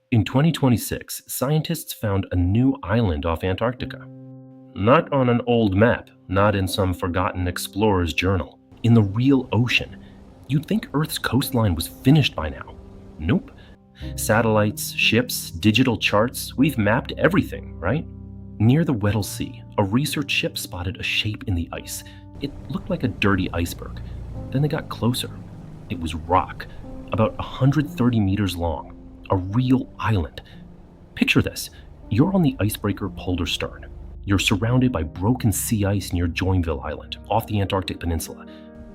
In 2026, scientists found a new island off Antarctica. Not on an old map, not in some forgotten explorer's journal. In the real ocean. You'd think Earth's coastline was finished by now. Nope. Satellites, ships, digital charts, we've mapped everything, right? Near the Weddell Sea, a research ship spotted a shape in the ice. It looked like a dirty iceberg. Then they got closer. It was rock, about 130 meters long. A real island. Picture this. You're on the icebreaker Polar Stern. You're surrounded by broken sea ice near Joinville Island, off the Antarctic Peninsula.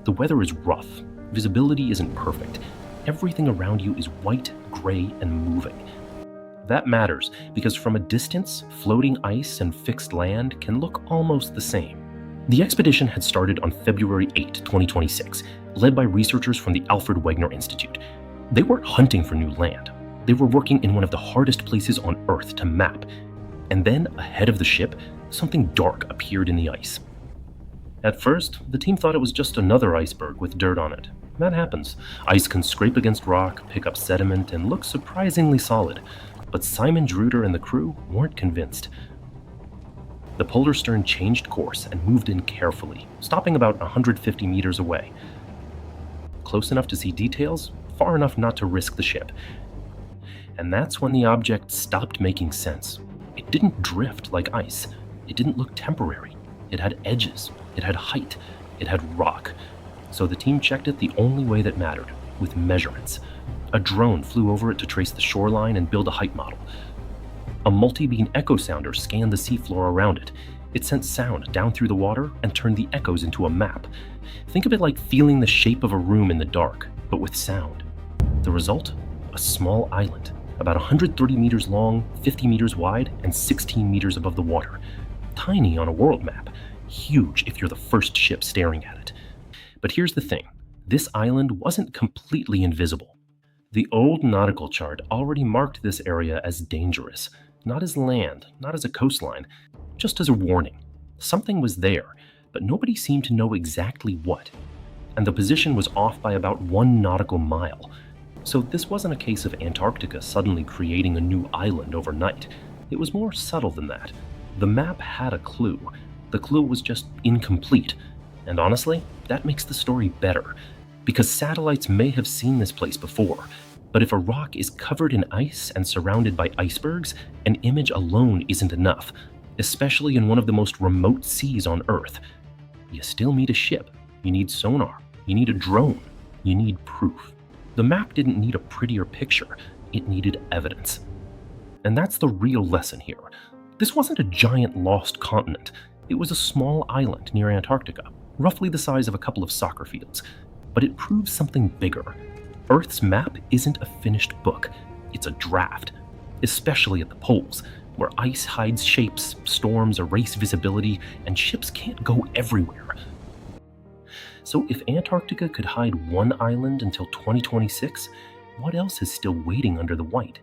The weather is rough. Visibility isn't perfect. Everything around you is white, gray, and moving. That matters because from a distance, floating ice and fixed land can look almost the same. The expedition had started on February 8, 2026, led by researchers from the Alfred Wegener Institute. They weren't hunting for new land. They were working in one of the hardest places on Earth to map. And then, ahead of the ship, something dark appeared in the ice. At first, the team thought it was just another iceberg with dirt on it. That happens. Ice can scrape against rock, pick up sediment, and look surprisingly solid. But Simon Druder and the crew weren't convinced. The Polar Stern changed course and moved in carefully, stopping about 150 meters away. Close enough to see details, far enough not to risk the ship. And that's when the object stopped making sense. It didn't drift like ice. It didn't look temporary. It had edges. It had height. It had rock. So the team checked it the only way that mattered, with measurements. A drone flew over it to trace the shoreline and build a height model. A multi-beam echo sounder scanned the seafloor around it. It sent sound down through the water and turned the echoes into a map. Think of it like feeling the shape of a room in the dark, but with sound. The result? A small island, about 130 meters long, 50 meters wide, and 16 meters above the water. Tiny on a world map, huge if you're the first ship staring at it. But here's the thing, this island wasn't completely invisible. The old nautical chart already marked this area as dangerous, not as land, not as a coastline, just as a warning. Something was there, but nobody seemed to know exactly what. And the position was off by about 1 nautical mile. So this wasn't a case of Antarctica suddenly creating a new island overnight. It was more subtle than that. The map had a clue. The clue was just incomplete. And honestly, that makes the story better. Because satellites may have seen this place before, but if a rock is covered in ice and surrounded by icebergs, an image alone isn't enough, especially in one of the most remote seas on Earth. You still need a ship. You need sonar. You need a drone. You need proof. The map didn't need a prettier picture, it needed evidence. And that's the real lesson here. This wasn't a giant lost continent. It was a small island near Antarctica, roughly the size of a couple of soccer fields. But it proves something bigger. Earth's map isn't a finished book, it's a draft. Especially at the poles, where ice hides shapes, storms erase visibility, and ships can't go everywhere. So if Antarctica could hide one island until 2026, what else is still waiting under the white?